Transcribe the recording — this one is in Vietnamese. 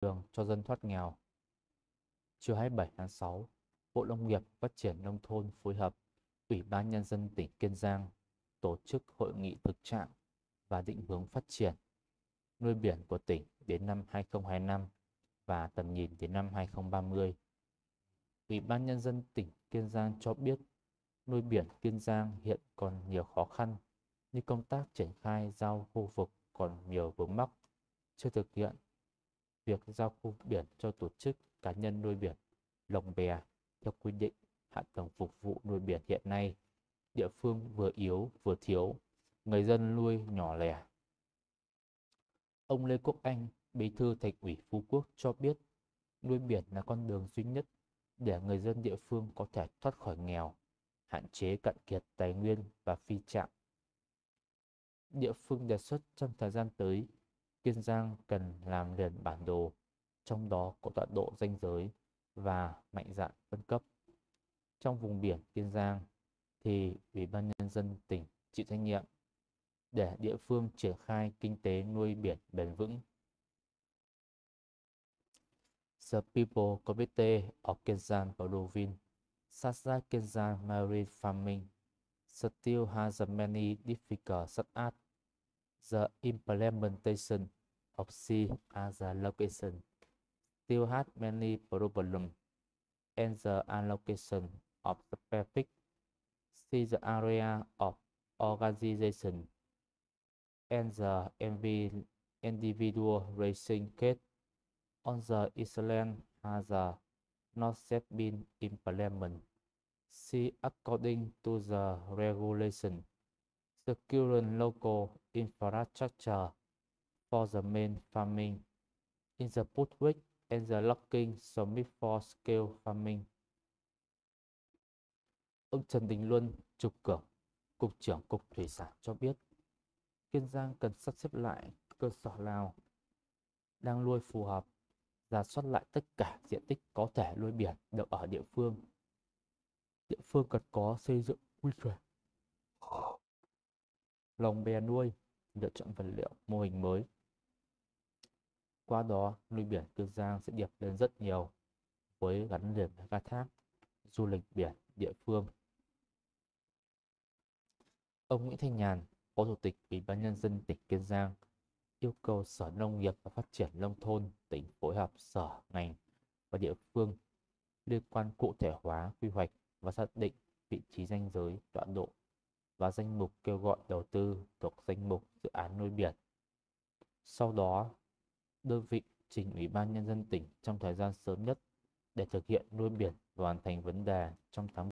đường cho dân thoát nghèo. Chiều 27 tháng 6, Bộ Nông nghiệp Phát triển Nông thôn phối hợp Ủy ban Nhân dân tỉnh Kiên Giang tổ chức hội nghị thực trạng và định hướng phát triển nuôi biển của tỉnh đến năm 2025 và tầm nhìn đến năm 2030. Ủy ban Nhân dân tỉnh Kiên Giang cho biết nuôi biển Kiên Giang hiện còn nhiều khó khăn như công tác triển khai giao khu vực còn nhiều vướng mắc, chưa thực hiện việc giao khu biển cho tổ chức cá nhân nuôi biển, lồng bè theo quy định. Hạ tầng phục vụ nuôi biển hiện nay, địa phương vừa yếu vừa thiếu, người dân nuôi nhỏ lẻ. Ông Lê Quốc Anh, Bí thư Thành ủy Phú Quốc cho biết nuôi biển là con đường duy nhất để người dân địa phương có thể thoát khỏi nghèo, hạn chế cạn kiệt tài nguyên và phi trạm. Địa phương đề xuất trong thời gian tới, Kiên Giang cần làm liền bản đồ, trong đó có tọa độ ranh giới và mạnh dạn phân cấp. Trong vùng biển Kiên Giang thì Ủy ban Nhân dân tỉnh chịu trách nhiệm để địa phương triển khai kinh tế nuôi biển bền vững. The People Committee of Kienzan Province, such as Kienzan marine farming, still has many difficulties such as the implementation of sea as a location still has many problems, and the allocation of specific sea the area of organization and the individual racing case on the island has not yet been implemented. See, according to the regulation, the current local infrastructure for the main farming in the Putwick and the locking submit for scale farming. Ông Trần Đình Luân, Trục Cường, Cục trưởng Cục Thủy sản cho biết, Kiên Giang cần sắp xếp lại cơ sở nào đang nuôi phù hợp, rà soát lại tất cả diện tích có thể nuôi biển được ở địa phương. Địa phương cần có xây dựng quy chuẩn lồng bè nuôi, lựa chọn vật liệu mô hình mới. Qua đó, nuôi biển Kiên Giang sẽ đẹp lên rất nhiều với gắn liền với khai thác du lịch biển địa phương. Ông Nguyễn Thanh Nhàn, Phó Chủ tịch Ủy ban Nhân dân tỉnh Kiên Giang yêu cầu Sở Nông nghiệp và Phát triển Nông thôn tỉnh phối hợp sở ngành và địa phương liên quan cụ thể hóa quy hoạch và xác định vị trí ranh giới, tọa độ và danh mục kêu gọi đầu tư thuộc danh mục dự án nuôi biển. Sau đó, đơn vị trình Ủy ban Nhân dân tỉnh trong thời gian sớm nhất để thực hiện nuôi biển và hoàn thành vấn đề trong tháng